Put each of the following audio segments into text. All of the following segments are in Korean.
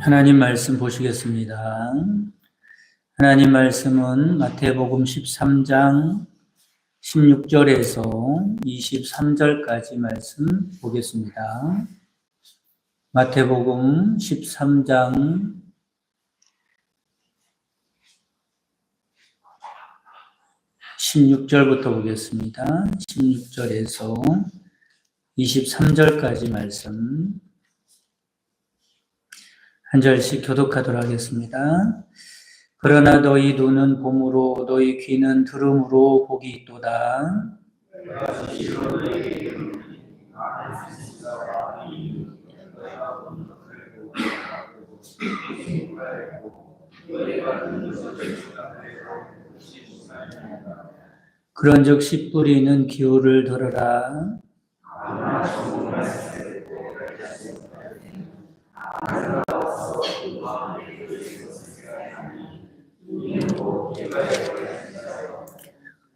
하나님 말씀 보시겠습니다. 하나님 말씀은 마태복음 13장 16절에서 23절까지 말씀 보겠습니다. 마태복음 13장 16절부터 보겠습니다. 16절에서 23절까지 말씀 한 절씩 교독하도록 하겠습니다. 그러나 너희 눈은 봄으로 너희 귀는 들음으로 복이 있도다. 그런즉 씨 뿌리는 기후를 들으라.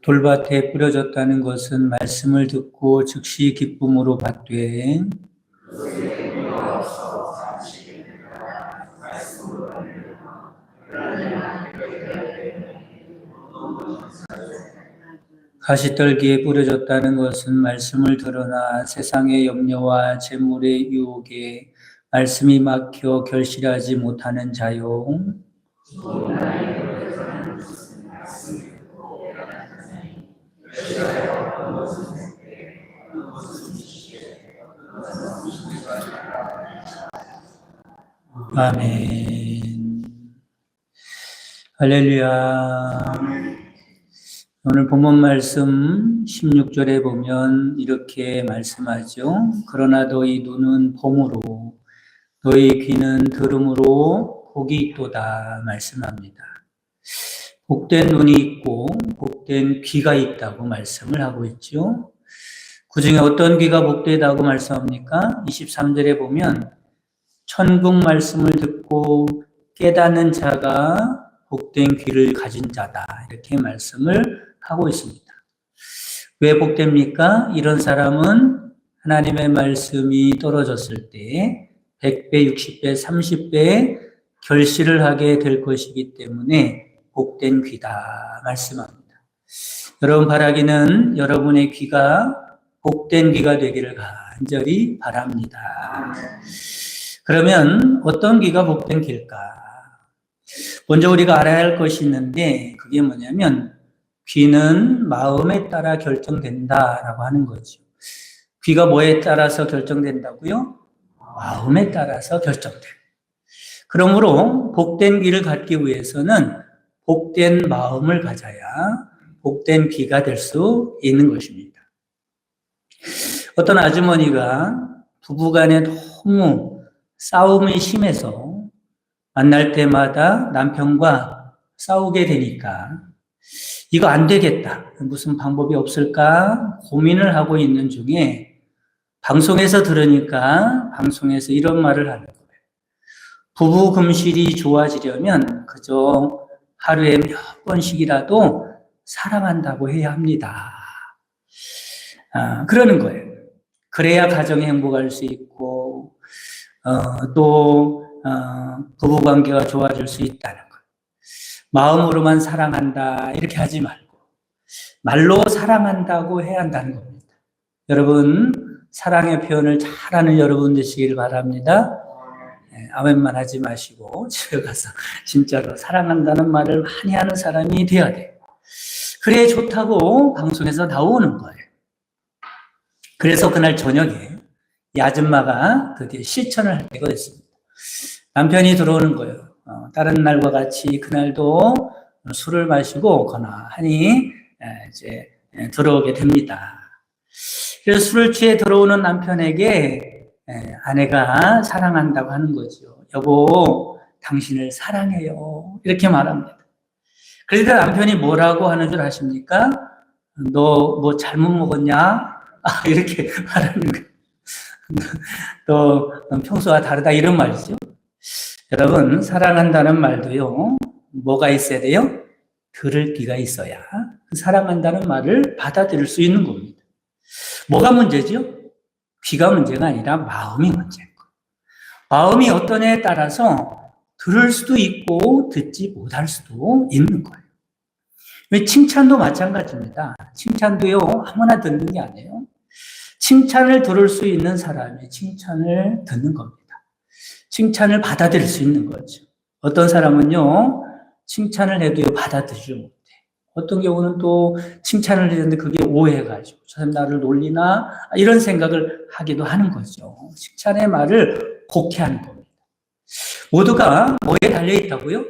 돌밭에 뿌려졌다는 것은 말씀을 듣고 즉시 기쁨으로 받되 가시떨기에 뿌려졌다는 것은 말씀을 들으나 세상의 염려와 재물의 유혹에 말씀이 막혀 결실하지 못하는 자요. 아멘. 할렐루야. 오늘 본문 말씀 16절에 보면 이렇게 말씀하죠. 그러나 너희 눈은 봄으로 너희 귀는 들음으로 복이 있도다 말씀합니다. 복된 눈이 있고 복된 귀가 있다고 말씀을 하고 있죠. 그 중에 어떤 귀가 복되다고 말씀합니까? 23절에 보면 천국 말씀을 듣고 깨닫는 자가 복된 귀를 가진 자다 이렇게 말씀을 하고 있습니다. 왜 복됩니까? 이런 사람은 하나님의 말씀이 떨어졌을 때 100배, 60배, 30배 결실을 하게 될 것이기 때문에 복된 귀다 말씀합니다. 여러분 바라기는 여러분의 귀가 복된 귀가 되기를 간절히 바랍니다. 그러면 어떤 귀가 복된 귀일까? 먼저 우리가 알아야 할 것이 있는데 그게 뭐냐면 귀는 마음에 따라 결정된다라고 하는 거죠. 귀가 뭐에 따라서 결정된다고요? 마음에 따라서 결정돼요. 그러므로 복된 귀를 갖기 위해서는 복된 마음을 가져야 복된 귀가 될 수 있는 것입니다. 어떤 아주머니가 부부간에 너무 싸움이 심해서 만날 때마다 남편과 싸우게 되니까 이거 안 되겠다. 무슨 방법이 없을까 고민을 하고 있는 중에 방송에서 들으니까 방송에서 이런 말을 하는 거예요. 부부 금실이 좋아지려면 그저 하루에 몇 번씩이라도 사랑한다고 해야 합니다. 그러는 거예요. 그래야 가정이 행복할 수 있고 또 부부관계가 좋아질 수 있다는 것. 마음으로만 사랑한다 이렇게 하지 말고 말로 사랑한다고 해야 한다는 겁니다. 여러분 사랑의 표현을 잘하는 여러분 되시길 바랍니다. 아멘만 하지 마시고 집에 가서 진짜로 사랑한다는 말을 많이 하는 사람이 돼야 돼요. 그래 좋다고 방송에서 나오는 거예요. 그래서 그날 저녁에 이 아줌마가 드디어 실천을 할 때가 됐습니다. 남편이 들어오는 거예요. 다른 날과 같이 그날도 술을 마시고 거나하니 이제 들어오게 됩니다. 그래서 술을 취해 들어오는 남편에게 아내가 사랑한다고 하는 거죠. 여보, 당신을 사랑해요. 이렇게 말합니다. 그러니까 남편이 뭐라고 하는 줄 아십니까? 너 뭐 잘못 먹었냐? 이렇게 말하는 거예요. 또 평소와 다르다 이런 말이죠. 여러분 사랑한다는 말도요. 뭐가 있어야 돼요? 들을 귀가 있어야 사랑한다는 말을 받아들일 수 있는 겁니다. 뭐가 문제죠? 귀가 문제가 아니라 마음이 문제인 거예요. 마음이 어떠냐에 따라서 들을 수도 있고 듣지 못할 수도 있는 거예요. 칭찬도 마찬가지입니다. 칭찬도요, 아무나 듣는 게 아니에요. 칭찬을 들을 수 있는 사람이 칭찬을 듣는 겁니다. 칭찬을 받아들일 수 있는 거죠. 어떤 사람은요, 칭찬을 해도 받아들이지 못해. 어떤 경우는 또 칭찬을 했는데 그게 오해가지고 저 사람 나를 놀리나 이런 생각을 하기도 하는 거죠. 칭찬의 말을 곡해하는 겁니다. 모두가 뭐에 달려있다고요?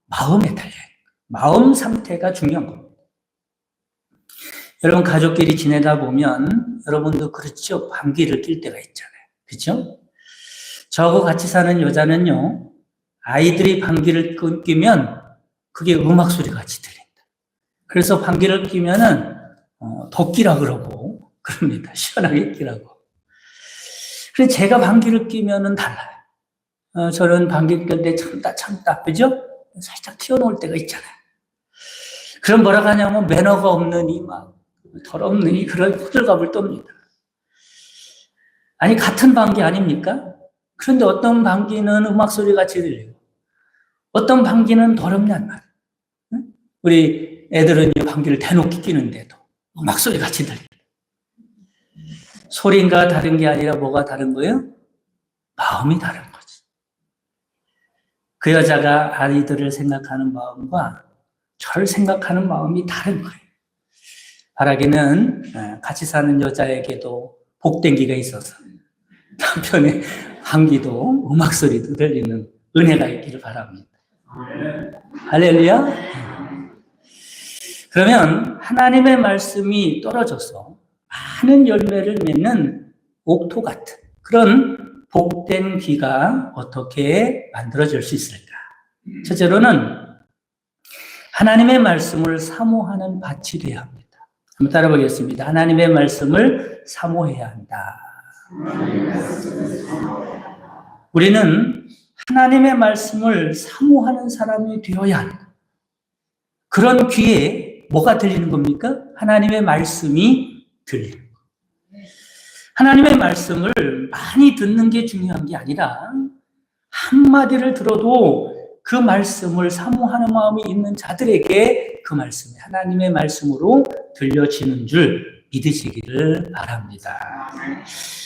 마음에 달려있는 거예요. 마음 상태가 중요한 겁니다. 여러분 가족끼리 지내다 보면 여러분도 그렇죠. 방귀를 낄 때가 있잖아요. 그렇죠? 저하고 같이 사는 여자는요. 아이들이 방귀를 끼면 그게 음악 소리 같이 들린다. 그래서 방귀를 끼면은 더 끼라 그러고 그럽니다. 시원하게 끼라고. 그래서 제가 방귀를 끼면은 달라요. 저는 방귀 낄 때 참다, 그죠? 살짝 튀어나올 때가 있잖아요. 그럼 뭐라고 하냐면 매너가 없는 막 더럽는 그런 호들갑을 떱니다. 아니 같은 방귀 아닙니까? 그런데 어떤 방귀는 음악 소리 같이 들려요. 어떤 방귀는 더럽냔 말이에요. 우리 애들은 방귀를 대놓고 끼는데도 음악 소리 같이 들려요. 소리가 다른 게 아니라 뭐가 다른 거예요? 마음이 다른 거지. 그 여자가 아이들을 생각하는 마음과 저를 생각하는 마음이 다른 거예요. 바라기는 같이 사는 여자에게도 복댕기가 있어서 남편의 방귀도 음악 소리도 들리는 은혜가 있기를 바랍니다. 할렐루야. 그러면 하나님의 말씀이 떨어져서 많은 열매를 맺는 옥토 같은 그런 복된 귀가 어떻게 만들어질 수 있을까? 첫째로는 하나님의 말씀을 사모하는 밭이 되어야 합니다. 한번 따라 보겠습니다. 하나님의 말씀을 사모해야 한다. 우리는 하나님의 말씀을 사모하는 사람이 되어야 한다. 그런 귀에 뭐가 들리는 겁니까? 하나님의 말씀이 들리는 거예요. 하나님의 말씀을 많이 듣는 게 중요한 게 아니라 한마디를 들어도 그 말씀을 사모하는 마음이 있는 자들에게 그 말씀이 하나님의 말씀으로 들려지는 줄 믿으시기를 바랍니다.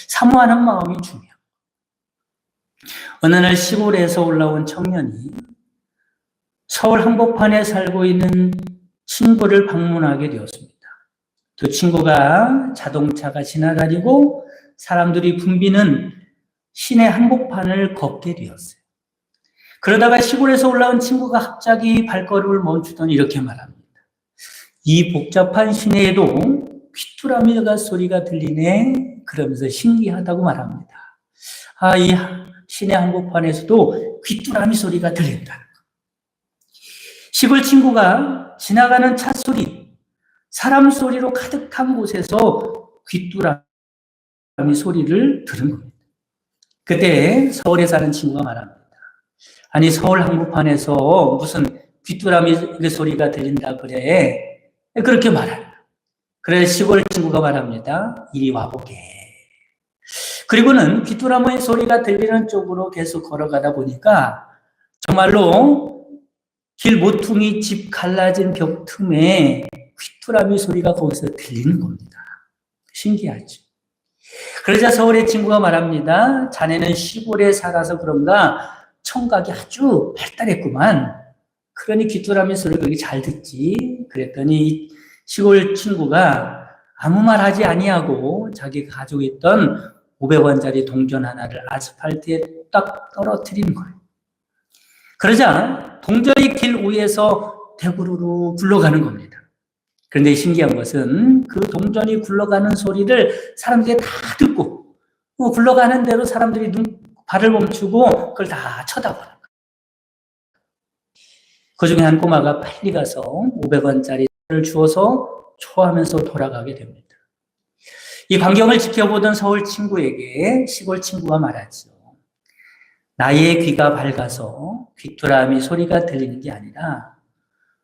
사모하는 마음이 중요해요. 어느 날 시골에서 올라온 청년이 서울 한복판에 살고 있는 친구를 방문하게 되었습니다. 그 친구가 자동차가 지나다니고 사람들이 붐비는 시내 한복판을 걷게 되었어요. 그러다가 시골에서 올라온 친구가 갑자기 발걸음을 멈추더니 이렇게 말합니다. 이 복잡한 시내에도 귀뚜라미가 소리가 들리네. 그러면서 신기하다고 말합니다. 이 시내 한복판에서도 귀뚜라미 소리가 들린다. 시골 친구가 지나가는 차 소리, 사람 소리로 가득한 곳에서 귀뚜라미 소리를 들은 겁니다. 그때 서울에 사는 친구가 말합니다. 아니 서울 한복판에서 무슨 귀뚜라미 소리가 들린다 그래. 그렇게 말합니다. 그래서 시골 친구가 말합니다. 이리 와보게. 그리고는 귀뚜라미 소리가 들리는 쪽으로 계속 걸어가다 보니까 정말로 길 모퉁이 집 갈라진 벽 틈에 귀뚜라미 소리가 거기서 들리는 겁니다. 신기하죠. 그러자 서울의 친구가 말합니다. 자네는 시골에 살아서 그런가 청각이 아주 발달했구만. 그러니 귀뚜라미 소리를 그렇게 잘 듣지. 그랬더니 시골 친구가 아무 말 하지 아니하고 자기가 가지고 있던 500원짜리 동전 하나를 아스팔트에 딱 떨어뜨린 거예요. 그러자 동전이 길 위에서 대구르르 굴러가는 겁니다. 그런데 신기한 것은 그 동전이 굴러가는 소리를 사람들이 다 듣고 굴러가는 대로 사람들이 발을 멈추고 그걸 다 쳐다보는 거예요. 그 중에 한 꼬마가 빨리 가서 500원짜리를 주워서 초하면서 돌아가게 됩니다. 이 광경을 지켜보던 서울 친구에게 시골 친구가 말하죠. 나의 귀가 밝아서 귀뚜라미 소리가 들리는 게 아니라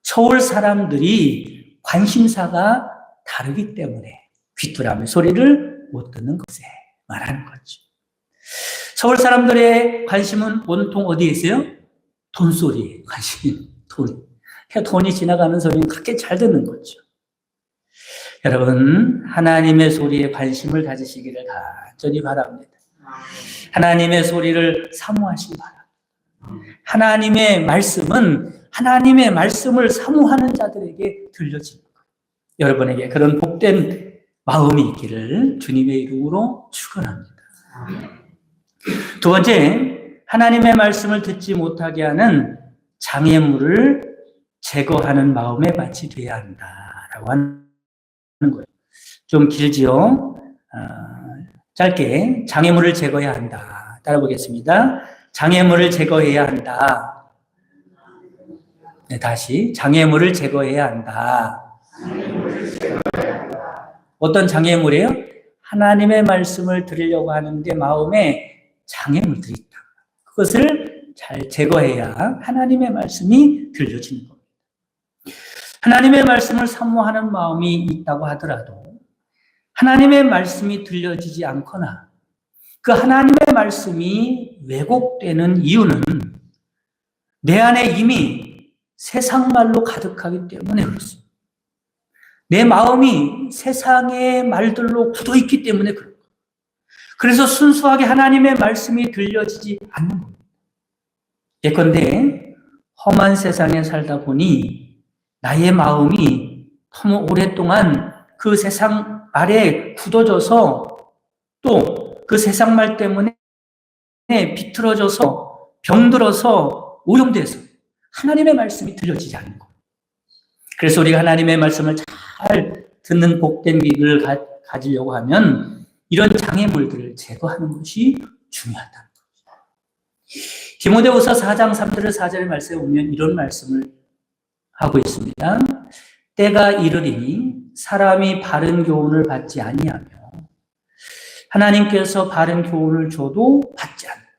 서울 사람들이 관심사가 다르기 때문에 귀뚜라미 소리를 못 듣는 것에 말하는 거죠. 서울 사람들의 관심은 온통 어디에 있어요? 돈소리에 관심이, 돈. 돈이 지나가는 소리는 그렇게 잘 듣는 거죠. 여러분, 하나님의 소리에 관심을 가지시기를 간절히 바랍니다. 하나님의 소리를 사모하시기 바랍니다. 하나님의 말씀은 하나님의 말씀을 사모하는 자들에게 들려지는 거예요. 여러분에게 그런 복된 마음이 있기를 주님의 이름으로 축원합니다. 두 번째, 하나님의 말씀을 듣지 못하게 하는 장애물을 제거하는 마음의 밭이 되어야 한다라고 하는 거예요. 좀 길지요? 짧게 장애물을 제거해야 한다. 따라보겠습니다. 장애물을 제거해야 한다. 네, 다시 장애물을 제거해야 한다. 어떤 장애물이에요? 하나님의 말씀을 들으려고 하는데 마음에 장애물들이 있다. 그것을 잘 제거해야 하나님의 말씀이 들려지는 겁니다. 하나님의 말씀을 사모하는 마음이 있다고 하더라도 하나님의 말씀이 들려지지 않거나 그 하나님의 말씀이 왜곡되는 이유는 내 안에 이미 세상 말로 가득하기 때문에 그렇습니다. 내 마음이 세상의 말들로 굳어있기 때문에 그런 거예요. 그래서 순수하게 하나님의 말씀이 들려지지 않는 겁니다. 예컨대 험한 세상에 살다 보니 나의 마음이 너무 오랫동안 그 세상 말에 굳어져서 또 그 세상 말 때문에 비틀어져서 병들어서 오염돼서 하나님의 말씀이 들려지지 않는 거예요. 그래서 우리가 하나님의 말씀을 잘 듣는 복된 귀를 가지려고 하면 이런 장애물들을 제거하는 것이 중요하다는 거죠. 디모데후서 4장 3절 4절 말씀에 보면 이런 말씀을 하고 있습니다. 때가 이르리니 사람이 바른 교훈을 받지 아니하며 하나님께서 바른 교훈을 줘도 받지 않는다.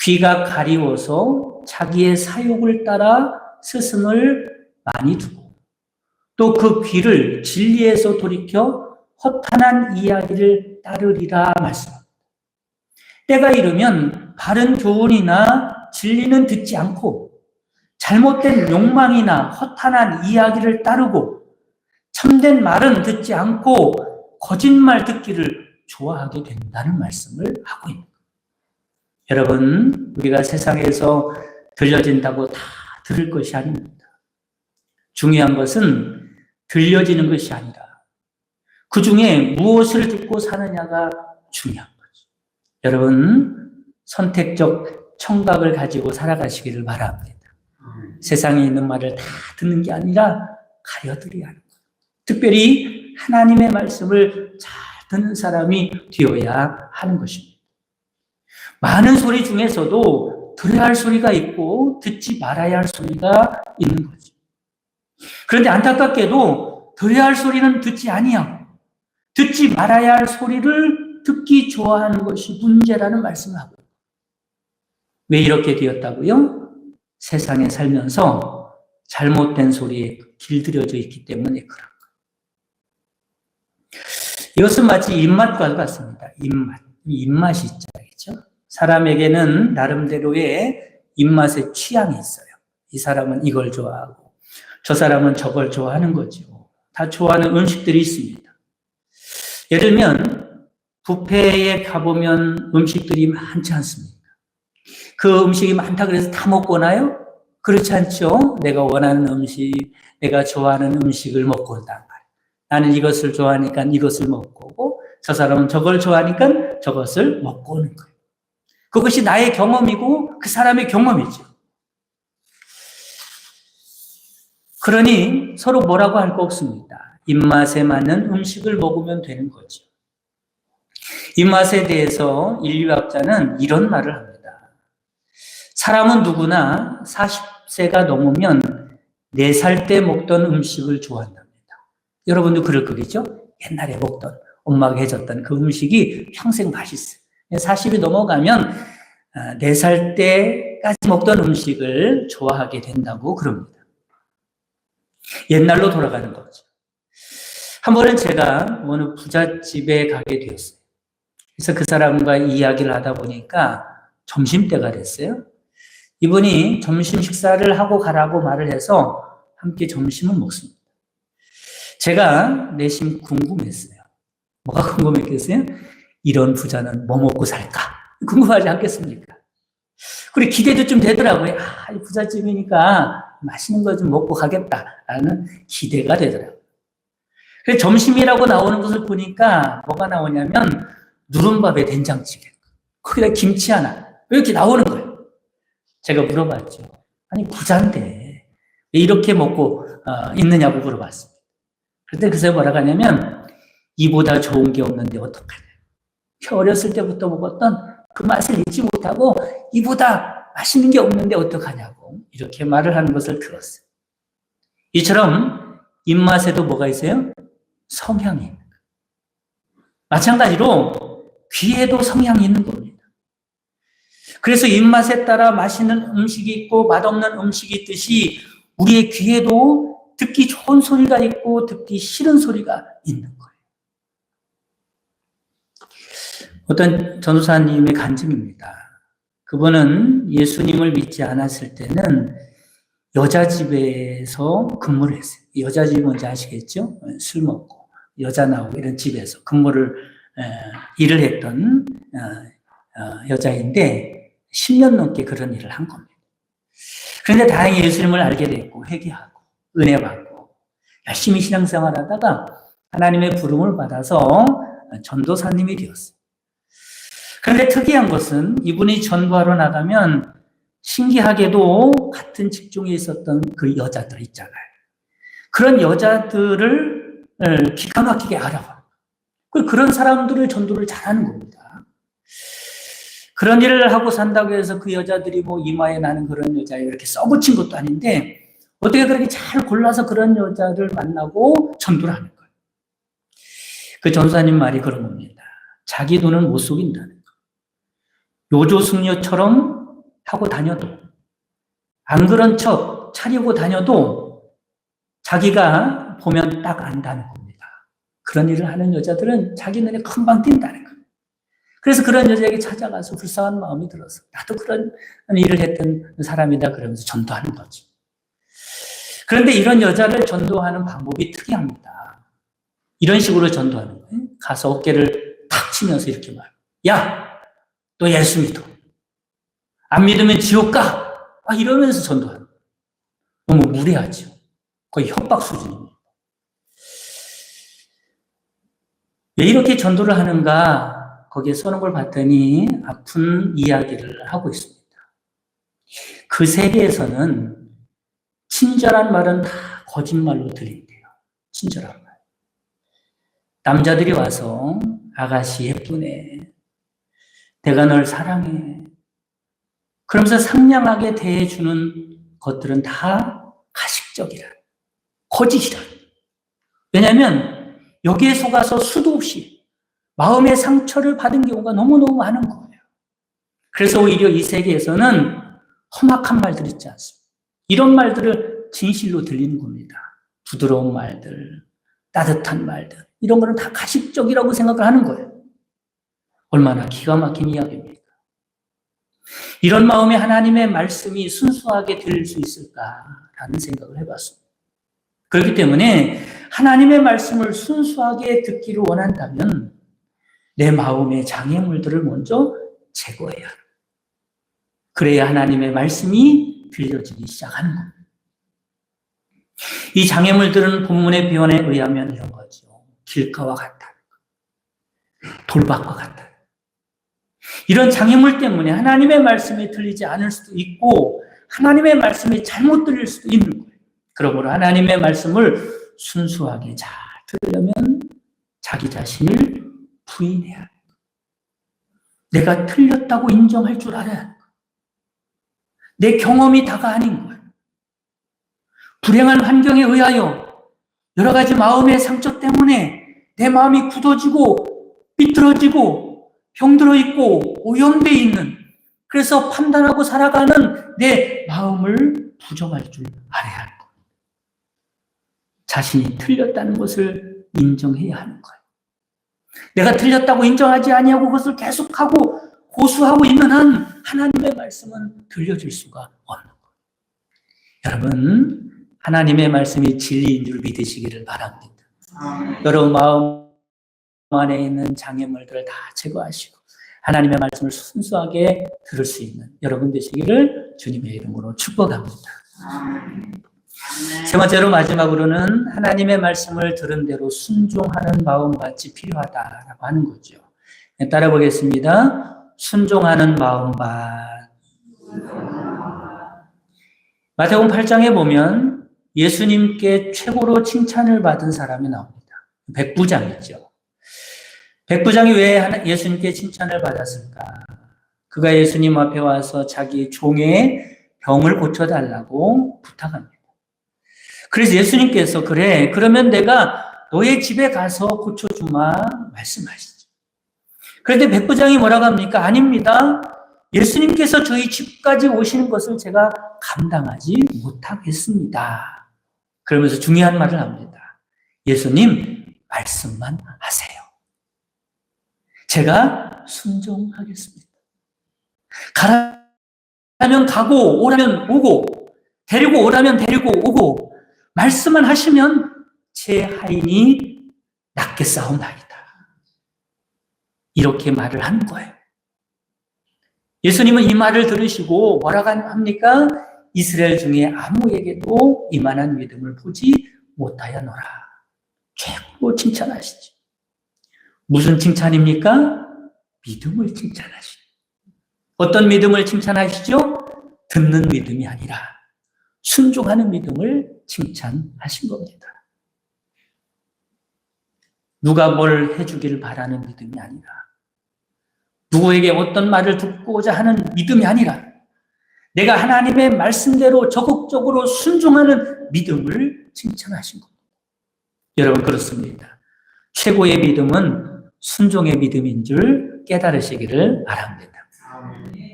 귀가 가리워서 자기의 사욕을 따라 스승을 많이 두고 또 그 귀를 진리에서 돌이켜 허탄한 이야기를 따르리라 말씀합니다. 때가 이르면 바른 교훈이나 진리는 듣지 않고 잘못된 욕망이나 허탄한 이야기를 따르고 참된 말은 듣지 않고 거짓말 듣기를 좋아하게 된다는 말씀을 하고 있는 거예요. 여러분, 우리가 세상에서 들려진다고 다 들을 것이 아닙니다. 중요한 것은 들려지는 것이 아니라 그 중에 무엇을 듣고 사느냐가 중요한 거죠. 여러분, 선택적 청각을 가지고 살아가시기를 바랍니다. 세상에 있는 말을 다 듣는 게 아니라 가려들여야 하는 거예요. 특별히 하나님의 말씀을 잘 듣는 사람이 되어야 하는 것입니다. 많은 소리 중에서도 들어야 할 소리가 있고 듣지 말아야 할 소리가 있는 거죠. 그런데 안타깝게도 들어야 할 소리는 듣지 아니하고 듣지 말아야 할 소리를 듣기 좋아하는 것이 문제라는 말씀을 하고 있어요. 왜 이렇게 되었다고요? 세상에 살면서 잘못된 소리에 길들여져 있기 때문에 그런 거예요. 이것은 마치 입맛과 같습니다. 입맛이 있잖아요. 사람에게는 나름대로의 입맛의 취향이 있어요. 이 사람은 이걸 좋아하고 저 사람은 저걸 좋아하는 거죠. 다 좋아하는 음식들이 있습니다. 예를 들면 뷔페에 가보면 음식들이 많지 않습니까? 그 음식이 많다 그래서 다 먹고 나요? 그렇지 않죠? 내가 원하는 음식, 내가 좋아하는 음식을 먹고 온단 말이에요. 나는 이것을 좋아하니까 이것을 먹고 오고 저 사람은 저걸 좋아하니까 저것을 먹고 오는 거예요. 그것이 나의 경험이고 그 사람의 경험이죠. 그러니 서로 뭐라고 할 거 없습니다. 입맛에 맞는 음식을 먹으면 되는 거죠. 입맛에 대해서 인류학자는 이런 말을 합니다. 사람은 누구나 40세가 넘으면 4살 때 먹던 음식을 좋아한답니다. 여러분도 그럴 거겠죠? 옛날에 먹던, 엄마가 해줬던 그 음식이 평생 맛있어요. 40이 넘어가면 4살 때까지 먹던 음식을 좋아하게 된다고 그럽니다. 옛날로 돌아가는 거죠. 한 번은 제가 어느 부잣집에 가게 되었어요. 그래서 그 사람과 이야기를 하다 보니까 점심때가 됐어요. 이분이 점심 식사를 하고 가라고 말을 해서 함께 점심을 먹습니다. 제가 내심 궁금했어요. 뭐가 궁금했겠어요? 이런 부자는 뭐 먹고 살까? 궁금하지 않겠습니까? 그리고 기대도 좀 되더라고요. 이 부잣집이니까 맛있는 거 좀 먹고 가겠다라는 기대가 되더라고요. 그래서 점심이라고 나오는 것을 보니까 뭐가 나오냐면 누른밥에 된장찌개, 거기다 김치 하나 이렇게 나오는 거예요. 제가 물어봤죠. 아니 부자인데 이렇게 먹고 있느냐고 물어봤습니다. 그때 그새 뭐라고 하냐면 이보다 좋은 게 없는데 어떡하냐. 어렸을 때부터 먹었던 그 맛을 잊지 못하고 이보다 맛있는 게 없는데 어떡하냐고 이렇게 말을 하는 것을 들었어요. 이처럼 입맛에도 뭐가 있어요? 성향이 있는 거예요. 마찬가지로 귀에도 성향이 있는 겁니다. 그래서 입맛에 따라 맛있는 음식이 있고 맛없는 음식이 있듯이 우리의 귀에도 듣기 좋은 소리가 있고 듣기 싫은 소리가 있는 거예요. 어떤 전도사님의 간증입니다. 그분은 예수님을 믿지 않았을 때는 여자 집에서 근무를 했어요. 여자 집 뭔지 아시겠죠? 술 먹고 여자 나오고 이런 집에서 일을 했던 여자인데 10년 넘게 그런 일을 한 겁니다. 그런데 다행히 예수님을 알게 됐고 회개하고 은혜 받고 열심히 신앙생활하다가 하나님의 부름을 받아서 전도사님이 되었어요. 그런데 특이한 것은 이분이 전도하러 나가면 신기하게도 같은 직종에 있었던 그 여자들 있잖아요. 그런 여자들을 기가 막히게 알아봐요. 그런 사람들을 전도를 잘하는 겁니다. 그런 일을 하고 산다고 해서 그 여자들이 뭐 이마에 나는 그런 여자에 이렇게 써붙인 것도 아닌데 어떻게 그렇게 잘 골라서 그런 여자를 만나고 전도를 하는 거예요. 그 전사님 말이 그런 겁니다. 자기 돈은 못 속인다는 거예요. 요조숙녀처럼 하고 다녀도 안 그런 척 차리고 다녀도 자기가 보면 딱 안다는 겁니다. 그런 일을 하는 여자들은 자기 눈에 금방 띈다는 거예요. 그래서 그런 여자에게 찾아가서 불쌍한 마음이 들어서 나도 그런 일을 했던 사람이다 그러면서 전도하는 거지. 그런데 이런 여자를 전도하는 방법이 특이합니다. 이런 식으로 전도하는 거예요. 가서 어깨를 탁 치면서 이렇게 말해요. 야! 너 예수 믿어. 안 믿으면 지옥 가! 이러면서 전도하는 거예요. 너무 무례하죠. 거의 협박 수준입니다. 왜 이렇게 전도를 하는가? 거기에 서는 걸 봤더니 아픈 이야기를 하고 있습니다. 그 세계에서는 친절한 말은 다 거짓말로 들린대요. 친절한 말. 남자들이 와서 아가씨 예쁘네. 내가 널 사랑해. 그러면서 상냥하게 대해주는 것들은 다 가식적이라. 거짓이라. 왜냐하면 여기에 속아서 수도 없이 마음의 상처를 받은 경우가 너무너무 많은 거예요. 그래서 오히려 이 세계에서는 험악한 말들 있지 않습니까? 이런 말들을 진실로 들리는 겁니다. 부드러운 말들, 따뜻한 말들, 이런 거는 다 가식적이라고 생각을 하는 거예요. 얼마나 기가 막힌 이야기입니까? 이런 마음에 하나님의 말씀이 순수하게 들릴 수 있을까라는 생각을 해봤습니다. 그렇기 때문에 하나님의 말씀을 순수하게 듣기를 원한다면 내 마음의 장애물들을 먼저 제거해야 합니다. 그래야 하나님의 말씀이 들려지기 시작하는 겁니다. 이 장애물들은 본문의 표현에 의하면 이런 거죠. 길가와 같다. 돌밭과 같다. 이런 장애물 때문에 하나님의 말씀이 들리지 않을 수도 있고 하나님의 말씀이 잘못 들릴 수도 있는 거예요. 그러므로 하나님의 말씀을 순수하게 잘 들으려면 자기 자신을 부인해야 해요. 내가 틀렸다고 인정할 줄 알아야 해요. 내 경험이 다가 아닌 거예요. 불행한 환경에 의하여 여러 가지 마음의 상처 때문에 내 마음이 굳어지고 삐뚤어지고 병들어 있고 오염되어 있는, 그래서 판단하고 살아가는 내 마음을 부정할 줄 알아야 하는 거예요. 자신이 틀렸다는 것을 인정해야 하는 거예요. 내가 틀렸다고 인정하지 아니하고 그것을 계속하고 고수하고 있는 한 하나님의 말씀은 들려질 수가 없는 거예요. 여러분, 하나님의 말씀이 진리인 줄 믿으시기를 바랍니다. 여러분 마음 안에 있는 장애물들을 다 제거하시고 하나님의 말씀을 순수하게 들을 수 있는 여러분 되시기를 주님의 이름으로 축복합니다. 세 번째로 마지막으로는 하나님의 말씀을 들은 대로 순종하는 마음밭이 필요하다라고 하는 거죠. 따라 보겠습니다. 순종하는 마음밭. 마태복음 8장에 보면 예수님께 최고로 칭찬을 받은 사람이 나옵니다. 백부장이죠. 백부장이 왜 예수님께 칭찬을 받았을까? 그가 예수님 앞에 와서 자기 종의 병을 고쳐달라고 부탁합니다. 그래서 예수님께서 그래, 그러면 내가 너의 집에 가서 고쳐주마 말씀하시죠. 그런데 백부장이 뭐라고 합니까? 아닙니다. 예수님께서 저희 집까지 오시는 것을 제가 감당하지 못하겠습니다. 그러면서 중요한 말을 합니다. 예수님, 말씀만 하세요. 제가 순종하겠습니다. 가라면 가고 오라면 오고 데리고 오라면 데리고 오고 말씀만 하시면 제 하인이 낫겠사옵나이다. 이렇게 말을 한 거예요. 예수님은 이 말을 들으시고 뭐라고 합니까? 이스라엘 중에 아무에게도 이만한 믿음을 보지 못하였노라. 최고 칭찬하시죠. 무슨 칭찬입니까? 믿음을 칭찬하시죠. 어떤 믿음을 칭찬하시죠? 듣는 믿음이 아니라 순종하는 믿음을 칭찬하신 겁니다. 누가 뭘 해주기를 바라는 믿음이 아니라 누구에게 어떤 말을 듣고자 하는 믿음이 아니라 내가 하나님의 말씀대로 적극적으로 순종하는 믿음을 칭찬하신 겁니다. 여러분 그렇습니다. 최고의 믿음은 순종의 믿음인 줄 깨달으시기를 바랍니다.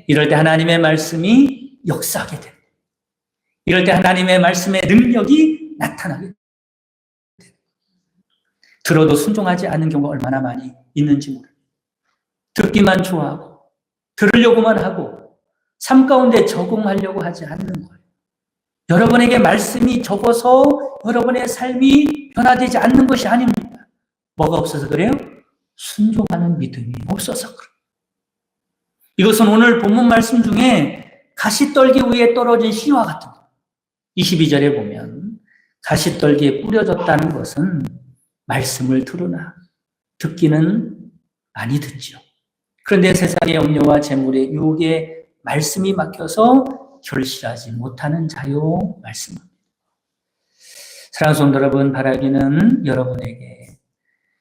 이럴 때 하나님의 말씀이 역사하게 됩니다. 이럴 때 하나님의 말씀의 능력이 나타나게 됩니다. 들어도 순종하지 않는 경우가 얼마나 많이 있는지 모릅니다. 듣기만 좋아하고 들으려고만 하고 삶 가운데 적응하려고 하지 않는 거예요. 여러분에게 말씀이 적어서 여러분의 삶이 변화되지 않는 것이 아닙니다. 뭐가 없어서 그래요? 순종하는 믿음이 없어서 그래요. 이것은 오늘 본문 말씀 중에 가시떨기 위에 떨어진 씨와 같은 거예요. 22절에 보면 가시떨기에 뿌려졌다는 것은 말씀을 들으나 듣기는 많이 듣죠. 그런데 세상의 염려와 재물의 유혹에 말씀이 막혀서 결실하지 못하는 자요 말씀입니다. 사랑하는 성도 여러분, 바라기는 여러분에게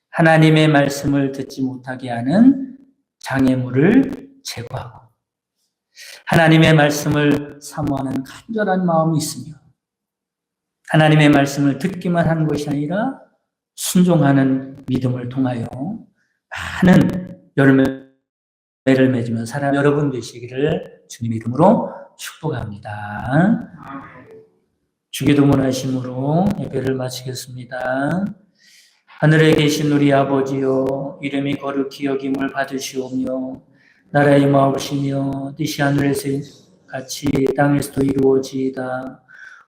하나님의 말씀을 듣지 못하게 하는 장애물을 제거하고 하나님의 말씀을 사모하는 간절한 마음이 있으며 하나님의 말씀을 듣기만 하는 것이 아니라 순종하는 믿음을 통하여 많은 열매를 맺으면 사람 여러분 되시기를 주님의 이름으로 축복합니다. 주기도문 하심으로 예배를 마치겠습니다. 하늘에 계신 우리 아버지여, 이름이 거룩히 여김을 받으시오며 나라의 마옵시며 뜻이 하늘에서 같이 땅에서도 이루어지이다.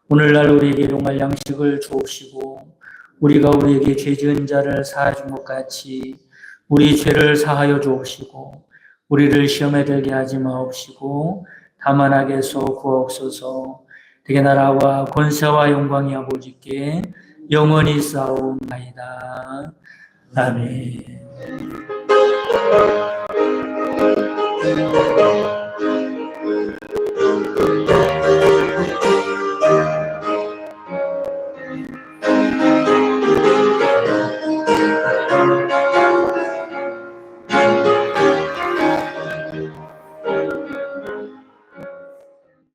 오늘날 우리에게 일용할 양식을 주옵시고 우리가 우리에게 죄 지은 자를 사하여 준 것 같이 우리 죄를 사하여 주옵시고 우리를 시험에 들게 하지 마옵시고 다만 악에서 구하옵소서. 대개 나라와 권세와 영광이 아버지께 영원히 싸움나이다. 아멘.